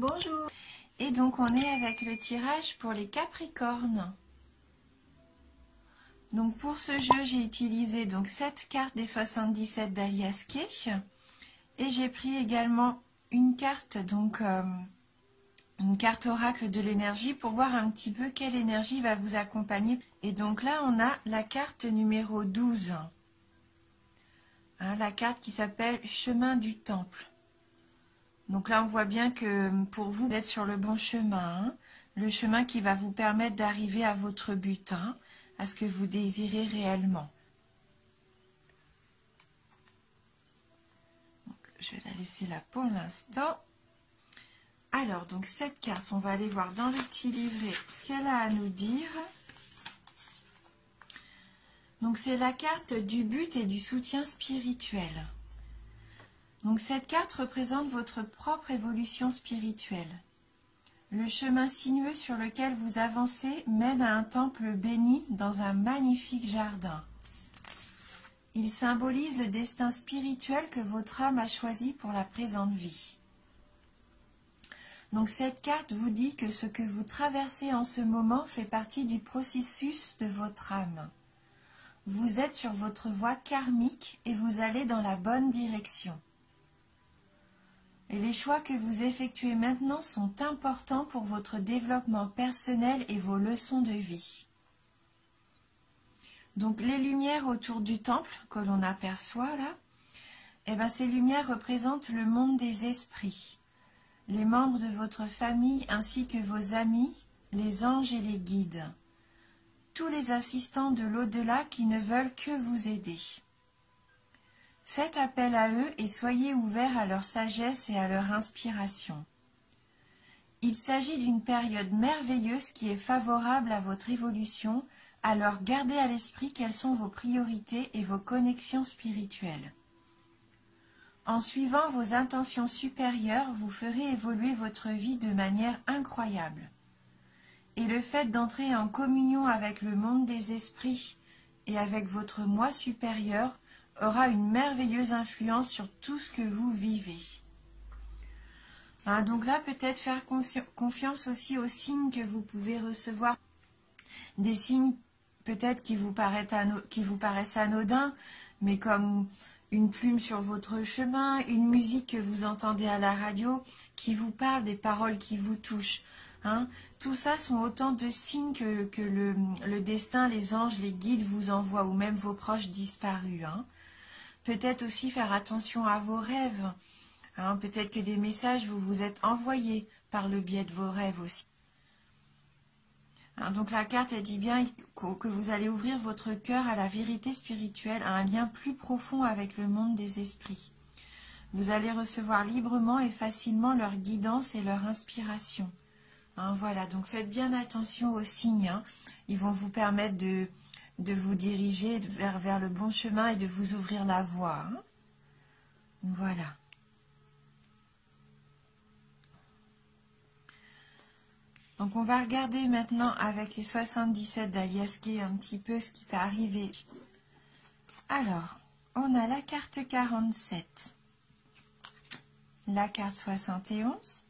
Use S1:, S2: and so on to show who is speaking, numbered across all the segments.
S1: Bonjour. Et donc on est avec le tirage pour les Capricornes. Donc pour ce jeu, j'ai utilisé donc 7 cartes des 77 d'Alias Kay. Et j'ai pris également une carte, donc une carte oracle de l'énergie pour voir un petit peu quelle énergie va vous accompagner. Et donc là, on a la carte numéro 12. Hein, la carte qui s'appelle Chemin du Temple. Donc là, on voit bien que pour vous, vous êtes sur le bon chemin. Hein, le chemin qui va vous permettre d'arriver à votre but, hein, à ce que vous désirez réellement. Donc, je vais la laisser là pour l'instant. Alors, donc cette carte, on va aller voir dans le petit livret ce qu'elle a à nous dire. Donc c'est la carte du but et du soutien spirituel. Donc cette carte représente votre propre évolution spirituelle. Le chemin sinueux sur lequel vous avancez mène à un temple béni dans un magnifique jardin. Il symbolise le destin spirituel que votre âme a choisi pour la présente vie. Donc cette carte vous dit que ce que vous traversez en ce moment fait partie du processus de votre âme. Vous êtes sur votre voie karmique et vous allez dans la bonne direction. Et les choix que vous effectuez maintenant sont importants pour votre développement personnel et vos leçons de vie. Donc les lumières autour du temple que l'on aperçoit là, eh bien, ces lumières représentent le monde des esprits, les membres de votre famille ainsi que vos amis, les anges et les guides, tous les assistants de l'au-delà qui ne veulent que vous aider. Faites appel à eux et soyez ouverts à leur sagesse et à leur inspiration. Il s'agit d'une période merveilleuse qui est favorable à votre évolution, alors gardez à l'esprit quelles sont vos priorités et vos connexions spirituelles. En suivant vos intentions supérieures, vous ferez évoluer votre vie de manière incroyable. Et le fait d'entrer en communion avec le monde des esprits et avec votre moi supérieur aura une merveilleuse influence sur tout ce que vous vivez. Hein, donc là, peut-être faire confiance aussi aux signes que vous pouvez recevoir. Des signes peut-être qui vous paraissent anodins, mais comme une plume sur votre chemin, une musique que vous entendez à la radio, qui vous parle, des paroles qui vous touchent. Hein. Tout ça sont autant de signes que le destin, les anges, les guides vous envoient, ou même vos proches disparus. Hein. Peut-être aussi faire attention à vos rêves. Hein. Peut-être que des messages vous êtes envoyés par le biais de vos rêves aussi. Hein, donc la carte, elle dit bien que vous allez ouvrir votre cœur à la vérité spirituelle, à un lien plus profond avec le monde des esprits. Vous allez recevoir librement et facilement leur guidance et leur inspiration. Hein, voilà, donc faites bien attention aux signes. Hein. Ils vont vous permettre de vous diriger vers le bon chemin et de vous ouvrir la voie. Hein. Voilà. Donc on va regarder maintenant avec les 77 d'Alias Kay un petit peu ce qui va arriver. Alors, on a la carte 47, la carte 71,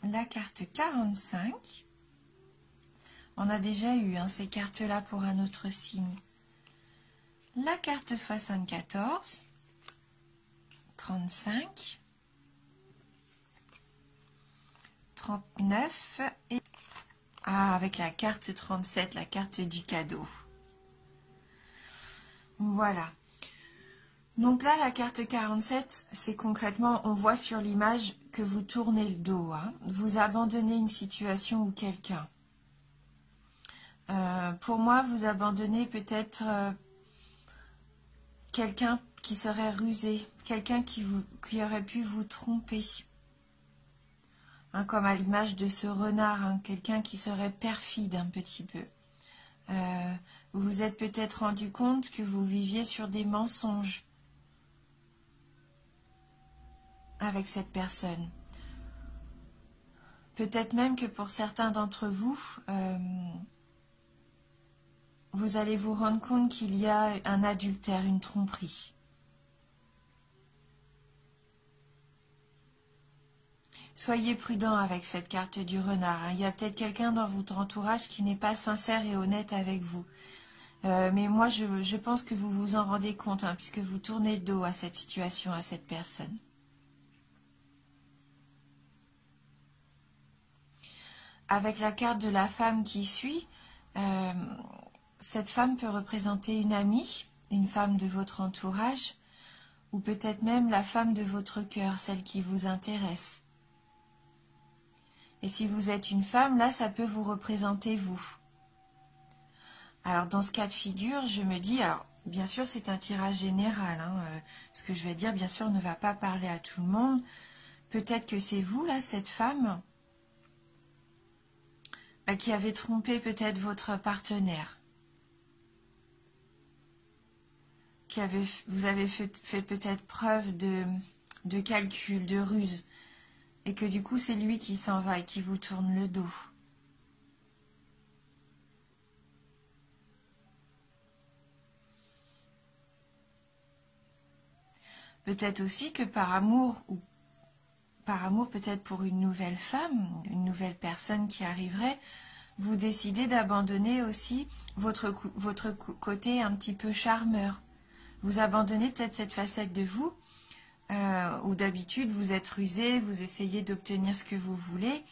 S1: la carte 45. On a déjà eu ces cartes-là pour un autre signe. La carte 74, 35, 39 et avec la carte 37, la carte du cadeau. Voilà. Donc là, la carte 47, c'est concrètement, on voit sur l'image que vous tournez le dos. Hein. Vous abandonnez une situation ou quelqu'un. Pour moi, vous abandonnez peut-être quelqu'un qui serait rusé, quelqu'un qui aurait pu vous tromper. Hein, comme à l'image de ce renard, hein, quelqu'un qui serait perfide un petit peu. Vous vous êtes peut-être rendu compte que vous viviez sur des mensonges avec cette personne. Peut-être même que pour certains d'entre vous, vous allez vous rendre compte qu'il y a un adultère, une tromperie. soyez prudent avec cette carte du renard. Hein. Il y a peut-être quelqu'un dans votre entourage qui n'est pas sincère et honnête avec vous. Mais moi, je pense que vous vous en rendez compte, hein, puisque vous tournez le dos à cette situation, à cette personne. Avec la carte de la femme qui suit, cette femme peut représenter une amie, une femme de votre entourage, ou peut-être même la femme de votre cœur, celle qui vous intéresse. Et si vous êtes une femme, là, ça peut vous représenter vous. Alors, dans ce cas de figure, je me dis, alors, bien sûr, c'est un tirage général. Hein, ce que je vais dire, bien sûr, ne va pas parler à tout le monde. Peut-être que c'est vous, là, cette femme, qui avez trompé peut-être votre partenaire. Vous avez fait peut-être preuve de calcul, de ruse. Et que du coup, c'est lui qui s'en va et qui vous tourne le dos. Peut-être aussi que par amour, ou par amour peut-être pour une nouvelle femme, une nouvelle personne qui arriverait, vous décidez d'abandonner aussi votre côté un petit peu charmeur. Vous abandonnez peut-être cette facette de vous, où d'habitude vous êtes rusé, vous essayez d'obtenir ce que vous voulez,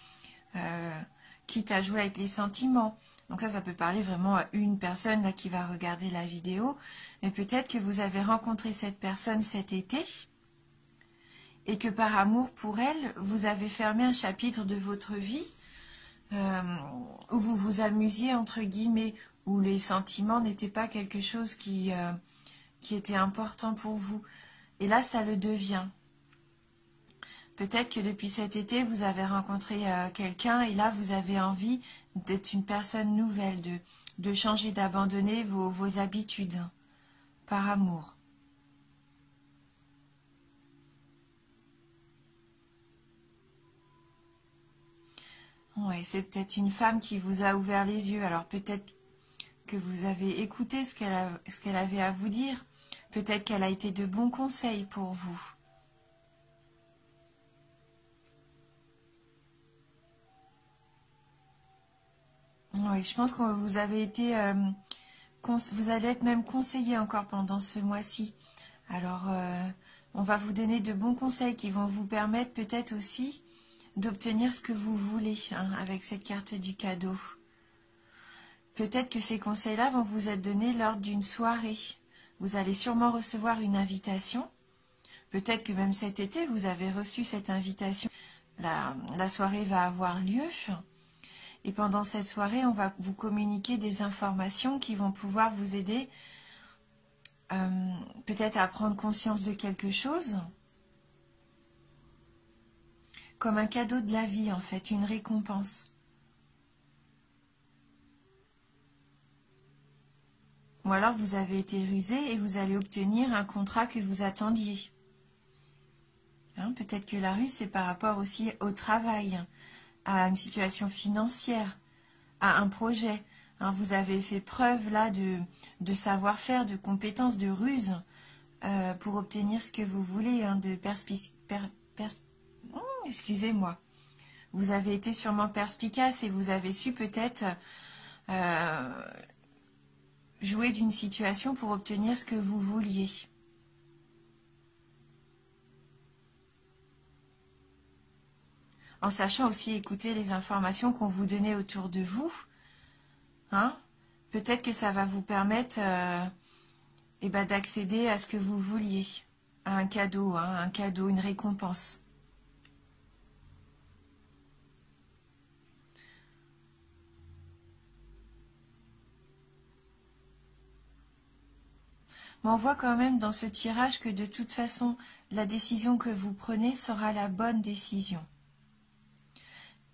S1: quitte à jouer avec les sentiments. Donc ça peut parler vraiment à une personne là, qui va regarder la vidéo, mais peut-être que vous avez rencontré cette personne cet été, et que par amour pour elle, vous avez fermé un chapitre de votre vie, où vous vous amusiez, entre guillemets, où les sentiments n'étaient pas quelque chose qui était important pour vous. Et là, ça le devient. Peut-être que depuis cet été, vous avez rencontré quelqu'un et là, vous avez envie d'être une personne nouvelle, de changer, d'abandonner vos habitudes par amour. Oui, c'est peut-être une femme qui vous a ouvert les yeux. Alors peut-être que vous avez écouté ce qu'elle avait à vous dire. Peut-être qu'elle a été de bons conseils pour vous. Oui, je pense que vous avez été, vous allez être même conseillé encore pendant ce mois-ci. Alors, on va vous donner de bons conseils qui vont vous permettre peut-être aussi d'obtenir ce que vous voulez hein, avec cette carte du cadeau. Peut-être que ces conseils-là vont vous être donnés lors d'une soirée. Vous allez sûrement recevoir une invitation. Peut-être que même cet été, vous avez reçu cette invitation. La soirée va avoir lieu. Et pendant cette soirée, on va vous communiquer des informations qui vont pouvoir vous aider peut-être à prendre conscience de quelque chose. Comme un cadeau de la vie, en fait, une récompense. Ou alors vous avez été rusé et vous allez obtenir un contrat que vous attendiez. Hein, peut-être que la ruse, c'est par rapport aussi au travail, à une situation financière, à un projet. Hein, vous avez fait preuve là de savoir-faire, de compétences, de ruse pour obtenir ce que vous voulez, hein, excusez-moi. Vous avez été sûrement perspicace et vous avez su peut-être jouer d'une situation pour obtenir ce que vous vouliez. En sachant aussi écouter les informations qu'on vous donnait autour de vous, hein, peut-être que ça va vous permettre d'accéder à ce que vous vouliez, à un cadeau, une récompense. Mais on voit quand même dans ce tirage que de toute façon, la décision que vous prenez sera la bonne décision,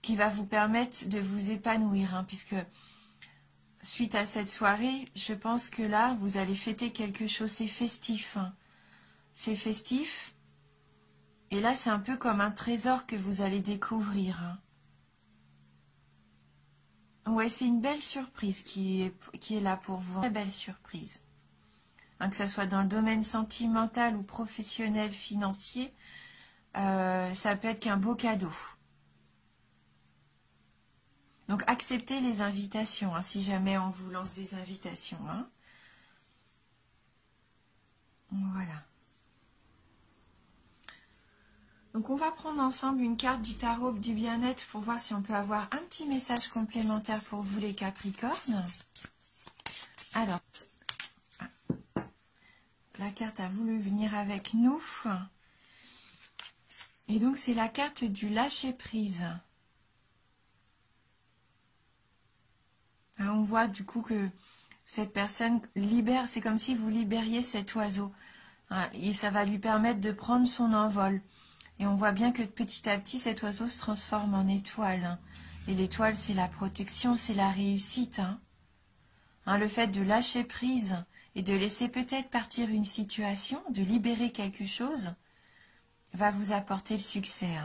S1: qui va vous permettre de vous épanouir, hein, puisque suite à cette soirée, je pense que là, vous allez fêter quelque chose, c'est festif. Hein. C'est festif. Et là, c'est un peu comme un trésor que vous allez découvrir. Hein. Ouais, c'est une belle surprise qui est là pour vous. Une très belle surprise. Hein, que ce soit dans le domaine sentimental ou professionnel, financier, Ça peut être qu'un beau cadeau. Donc acceptez les invitations, hein, si jamais on vous lance des invitations. Hein. Voilà. Donc on va prendre ensemble une carte du tarot du bien-être pour voir si on peut avoir un petit message complémentaire pour vous les Capricornes. Alors, la carte a voulu venir avec nous. Et donc c'est la carte du lâcher-prise. On voit du coup que cette personne libère, c'est comme si vous libériez cet oiseau. Et ça va lui permettre de prendre son envol. Et on voit bien que petit à petit, cet oiseau se transforme en étoile. Et l'étoile, c'est la protection, c'est la réussite. Le fait de lâcher prise et de laisser peut-être partir une situation, de libérer quelque chose, va vous apporter le succès.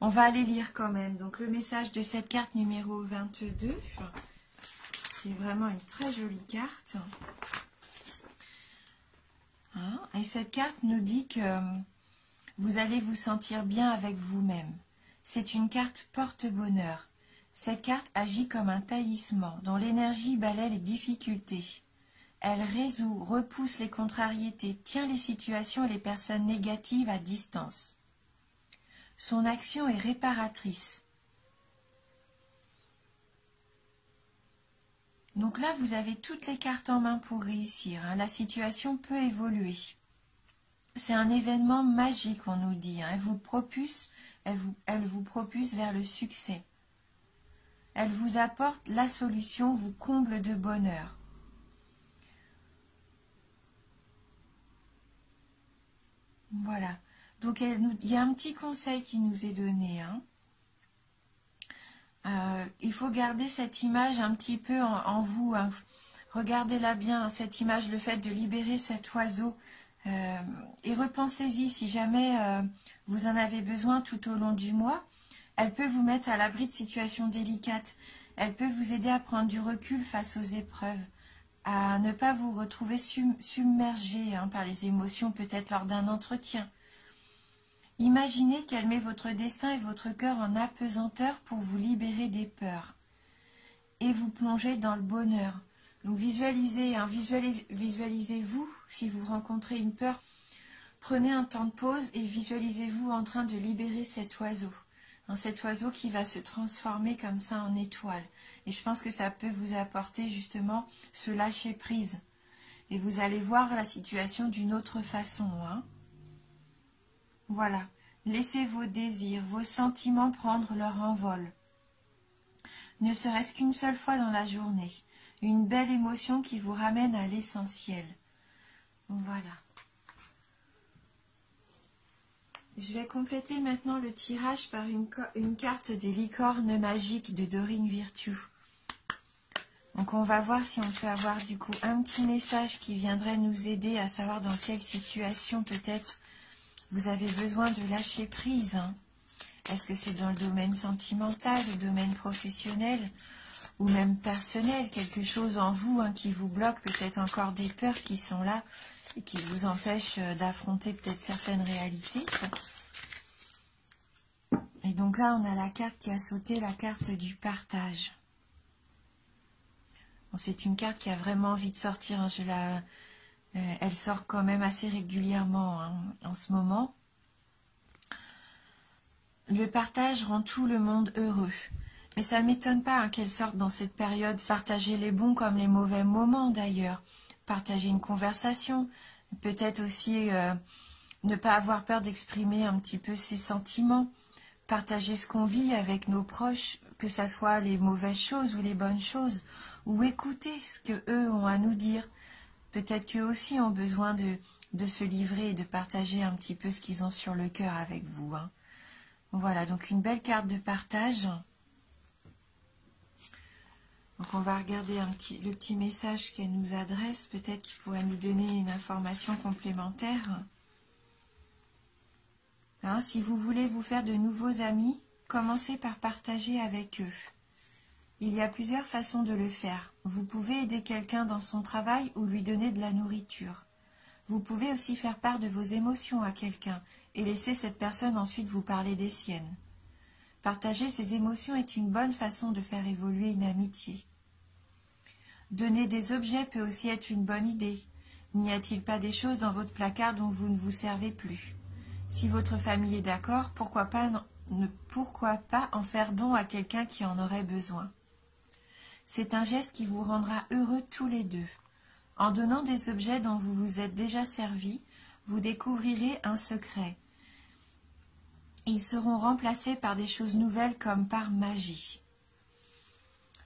S1: On va aller lire quand même. Donc le message de cette carte numéro 22, qui est vraiment une très jolie carte. Et cette carte nous dit que vous allez vous sentir bien avec vous-même. C'est une carte porte-bonheur. Cette carte agit comme un talisman dont l'énergie balaie les difficultés. Elle résout, repousse les contrariétés, tient les situations et les personnes négatives à distance. Son action est réparatrice. Donc là, vous avez toutes les cartes en main pour réussir. La situation peut évoluer. C'est un événement magique, on nous dit. Elle vous propulse vers le succès. Elle vous apporte la solution, vous comble de bonheur. Voilà. Donc il y a un petit conseil qui nous est donné. Il faut garder cette image un petit peu en vous. Regardez-la bien, cette image, le fait de libérer cet oiseau. Et repensez-y si jamais vous en avez besoin tout au long du mois. Elle peut vous mettre à l'abri de situations délicates. Elle peut vous aider à prendre du recul face aux épreuves, à ne pas vous retrouver submergé par les émotions, peut-être lors d'un entretien. Imaginez qu'elle met votre destin et votre cœur en apesanteur pour vous libérer des peurs et vous plonger dans le bonheur. Donc visualisez-vous si vous rencontrez une peur. Prenez un temps de pause et visualisez-vous en train de libérer cet oiseau. Cet oiseau qui va se transformer comme ça en étoile. Et je pense que ça peut vous apporter justement ce lâcher prise. Et vous allez voir la situation d'une autre façon. Voilà. Laissez vos désirs, vos sentiments prendre leur envol. Ne serait-ce qu'une seule fois dans la journée. Une belle émotion qui vous ramène à l'essentiel. Voilà. Je vais compléter maintenant le tirage par une carte des licornes magiques de Dorine Virtue. Donc on va voir si on peut avoir du coup un petit message qui viendrait nous aider à savoir dans quelle situation peut-être vous avez besoin de lâcher prise. Est-ce que c'est dans le domaine sentimental, le domaine professionnel ou même personnel, quelque chose en vous qui vous bloque, peut-être encore des peurs qui sont là et qui vous empêchent d'affronter peut-être certaines réalités. Et donc là, on a la carte qui a sauté, la carte du partage. Bon, c'est une carte qui a vraiment envie de sortir. Elle sort quand même assez régulièrement en ce moment. Le partage rend tout le monde heureux. Mais ça ne m'étonne pas qu'elle sorte dans cette période. Partager les bons comme les mauvais moments d'ailleurs. Partager une conversation. Peut-être aussi ne pas avoir peur d'exprimer un petit peu ses sentiments. Partager ce qu'on vit avec nos proches, que ce soit les mauvaises choses ou les bonnes choses. Ou écouter ce qu'eux ont à nous dire. Peut-être qu'eux aussi ont besoin de se livrer et de partager un petit peu ce qu'ils ont sur le cœur avec vous. Voilà, donc une belle carte de partage. Donc on va regarder le petit message qu'elle nous adresse, peut-être qu'il pourrait nous donner une information complémentaire. Si vous voulez vous faire de nouveaux amis, commencez par partager avec eux. Il y a plusieurs façons de le faire. Vous pouvez aider quelqu'un dans son travail ou lui donner de la nourriture. Vous pouvez aussi faire part de vos émotions à quelqu'un et laisser cette personne ensuite vous parler des siennes. Partager ses émotions est une bonne façon de faire évoluer une amitié. Donner des objets peut aussi être une bonne idée. N'y a-t-il pas des choses dans votre placard dont vous ne vous servez plus? Si votre famille est d'accord, pourquoi pas en faire don à quelqu'un qui en aurait besoin? C'est un geste qui vous rendra heureux tous les deux. En donnant des objets dont vous vous êtes déjà servi, vous découvrirez un secret. Ils seront remplacés par des choses nouvelles comme par magie.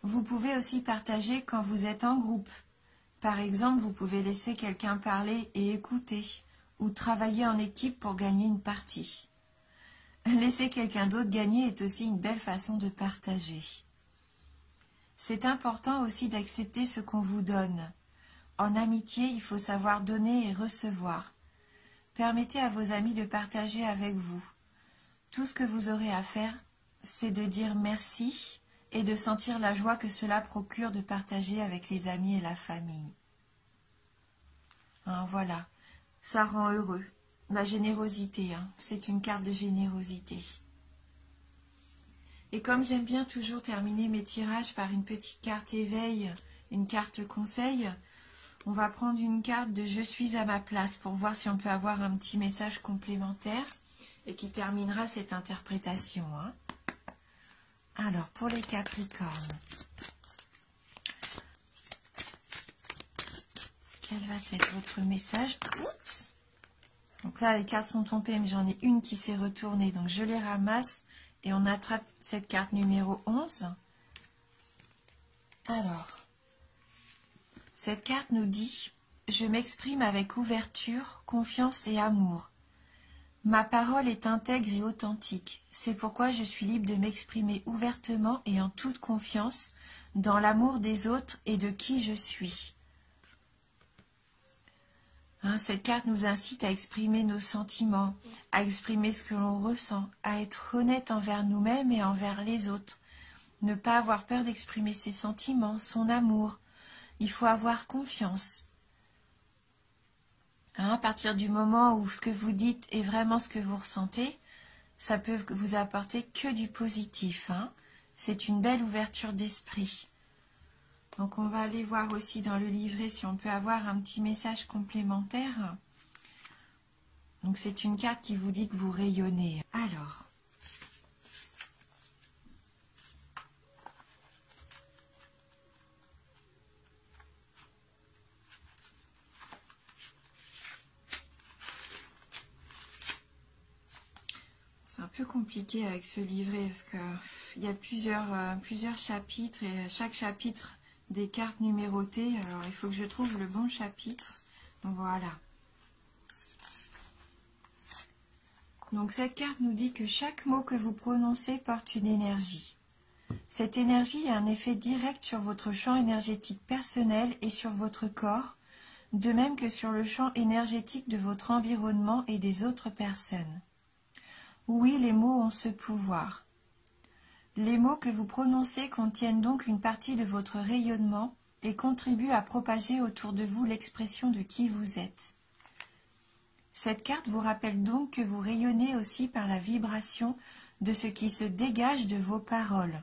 S1: Vous pouvez aussi partager quand vous êtes en groupe. Par exemple, vous pouvez laisser quelqu'un parler et écouter, ou travailler en équipe pour gagner une partie. Laisser quelqu'un d'autre gagner est aussi une belle façon de partager. C'est important aussi d'accepter ce qu'on vous donne. En amitié, il faut savoir donner et recevoir. Permettez à vos amis de partager avec vous. Tout ce que vous aurez à faire, c'est de dire merci et de sentir la joie que cela procure de partager avec les amis et la famille. Voilà, ça rend heureux. La générosité, c'est une carte de générosité. Et comme j'aime bien toujours terminer mes tirages par une petite carte éveil, une carte conseil, on va prendre une carte de « Je suis à ma place » pour voir si on peut avoir un petit message complémentaire et qui terminera cette interprétation. Alors, pour les Capricornes, quel va être votre message? Oups. Donc là, les cartes sont tombées, mais j'en ai une qui s'est retournée, donc je les ramasse. Et on attrape cette carte numéro 11. Alors, cette carte nous dit « Je m'exprime avec ouverture, confiance et amour. Ma parole est intègre et authentique. C'est pourquoi je suis libre de m'exprimer ouvertement et en toute confiance dans l'amour des autres et de qui je suis. » Cette carte nous incite à exprimer nos sentiments, à exprimer ce que l'on ressent, à être honnête envers nous-mêmes et envers les autres. Ne pas avoir peur d'exprimer ses sentiments, son amour. Il faut avoir confiance. À partir du moment où ce que vous dites est vraiment ce que vous ressentez, ça peut vous apporter que du positif. C'est une belle ouverture d'esprit. Donc on va aller voir aussi dans le livret si on peut avoir un petit message complémentaire. Donc c'est une carte qui vous dit que vous rayonnez. Alors, c'est un peu compliqué avec ce livret parce qu'il y a plusieurs chapitres et chaque chapitre des cartes numérotées. Alors il faut que je trouve le bon chapitre. Donc voilà. Donc cette carte nous dit que chaque mot que vous prononcez porte une énergie. Cette énergie a un effet direct sur votre champ énergétique personnel et sur votre corps, de même que sur le champ énergétique de votre environnement et des autres personnes. Oui, les mots ont ce pouvoir. Les mots que vous prononcez contiennent donc une partie de votre rayonnement et contribuent à propager autour de vous l'expression de qui vous êtes. Cette carte vous rappelle donc que vous rayonnez aussi par la vibration de ce qui se dégage de vos paroles.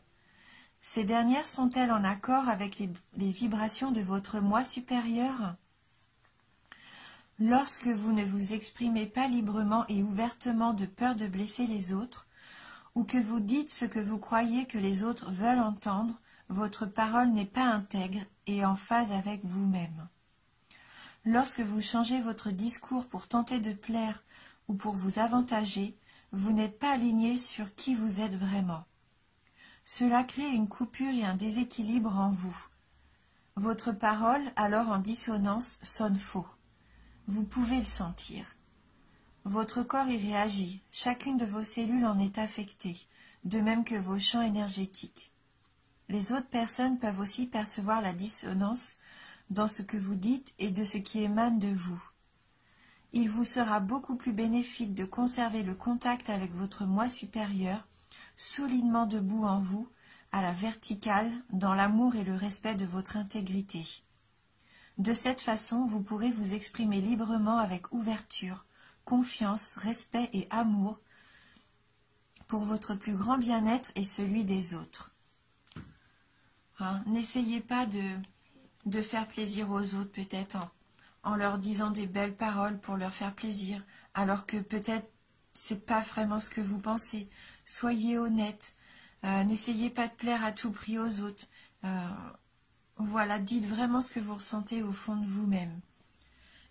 S1: Ces dernières sont-elles en accord avec les vibrations de votre moi supérieur? Lorsque vous ne vous exprimez pas librement et ouvertement de peur de blesser les autres, ou que vous dites ce que vous croyez que les autres veulent entendre, votre parole n'est pas intègre et en phase avec vous-même. Lorsque vous changez votre discours pour tenter de plaire ou pour vous avantager, vous n'êtes pas aligné sur qui vous êtes vraiment. Cela crée une coupure et un déséquilibre en vous. Votre parole, alors en dissonance, sonne faux. Vous pouvez le sentir. Votre corps y réagit, chacune de vos cellules en est affectée, de même que vos champs énergétiques. Les autres personnes peuvent aussi percevoir la dissonance dans ce que vous dites et de ce qui émane de vous. Il vous sera beaucoup plus bénéfique de conserver le contact avec votre moi supérieur, solidement debout en vous, à la verticale, dans l'amour et le respect de votre intégrité. De cette façon, vous pourrez vous exprimer librement avec ouverture, confiance, respect et amour pour votre plus grand bien-être et celui des autres. Hein, n'essayez pas de faire plaisir aux autres, peut-être en leur disant des belles paroles pour leur faire plaisir, alors que peut-être c'est pas vraiment ce que vous pensez. Soyez honnête. N'essayez pas de plaire à tout prix aux autres. Voilà, dites vraiment ce que vous ressentez au fond de vous-même.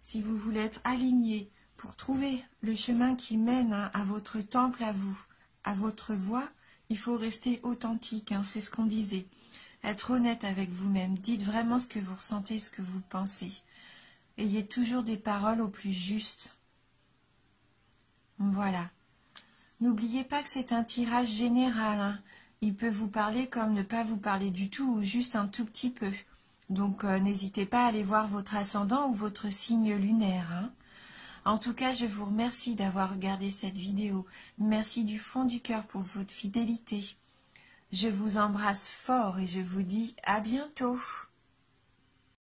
S1: Si vous voulez être aligné pour trouver le chemin qui mène à votre temple, à vous, à votre voie, il faut rester authentique, c'est ce qu'on disait. Être honnête avec vous-même. Dites vraiment ce que vous ressentez, ce que vous pensez. Ayez toujours des paroles au plus juste. Voilà. N'oubliez pas que c'est un tirage général. Il peut vous parler comme ne pas vous parler du tout ou juste un tout petit peu. Donc n'hésitez pas à aller voir votre ascendant ou votre signe lunaire. En tout cas, je vous remercie d'avoir regardé cette vidéo. Merci du fond du cœur pour votre fidélité. Je vous embrasse fort et je vous dis à bientôt.